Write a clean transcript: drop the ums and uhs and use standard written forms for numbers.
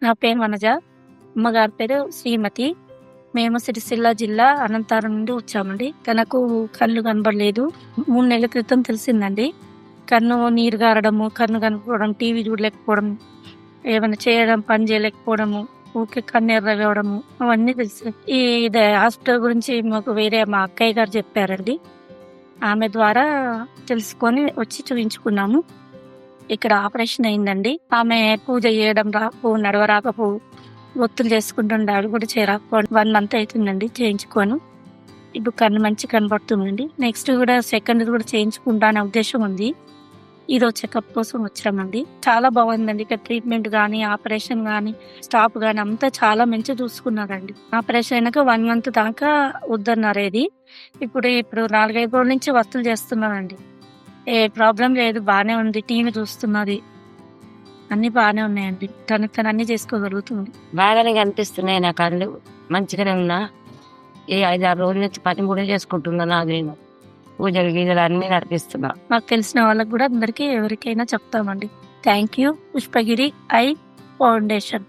నా పేరు వనజ. అమ్మగారి పేరు శ్రీమతి. మేము సిరిసిల్ల జిల్లా అనంతారం నుండి వచ్చామండి. తనకు కళ్ళు కనబడలేదు. 3 నెలల క్రితం తెలిసిందండి. కన్ను నీరు గారడము, కన్ను కనపడడం, టీవీ చూడలేకపోవడం, ఏమైనా చేయడం, పని చేయలేకపోవడము, ఊరికే కన్ను ఎర్రగవడము అవన్నీ తెలుసు. ఇది హాస్పిటల్ గురించి మాకు వేరే మా అక్కయ్య గారు చెప్పారండి. ఆమె ద్వారా తెలుసుకొని వచ్చి చూయించుకున్నాము. ఇక్కడ ఆపరేషన్ అయిందండి. ఆమె పూజ చేయడం రాకపో, నడవరాకపో, ఒత్తులు చేసుకుంటుండే, అవి కూడా చేయరాకపోవడం 1 మంత్ అవుతుందండి చేయించుకోను. ఇప్పుడు కన్ను మంచి కనబడుతుందండి. నెక్స్ట్ కూడా సెకండ్ కూడా చేయించుకుంటా అనే ఉద్దేశం ఉంది. ఈరోజు చెకప్ కోసం వచ్చామండి. చాలా బాగుందండి. ఇక్కడ ట్రీట్మెంట్ కానీ, ఆపరేషన్ కానీ, స్టాఫ్ కానీ అంతా చాలా మంచిగా చూసుకున్నారండి. ఆపరేషన్ అయినాక 1 మంత్ దాకా వద్దన్నారు. ఇప్పుడు 4-5 రోజుల నుంచి వస్తువులు చేస్తున్నారండి. ఏ ప్రాబ్లం లేదు, బాగానే ఉంది. టీవీ చూస్తున్నది, అన్ని బాగానే ఉన్నాయండి. తను అన్ని చేసుకోగలుగుతుంది. బాగానే కనిపిస్తున్నాయి నా కళ్ళు, మంచిగానే ఉన్నా. ఈ 5-6 రోజుల నుంచి పని కూడా చేసుకుంటున్నా. నేను పూజలు గీజలు అన్నీ నడిపిస్తున్నా. మాకు తెలిసిన వాళ్ళకి కూడా అందరికీ ఎవరికైనా చెప్తామండి. Thank you Pushpagiri I foundation.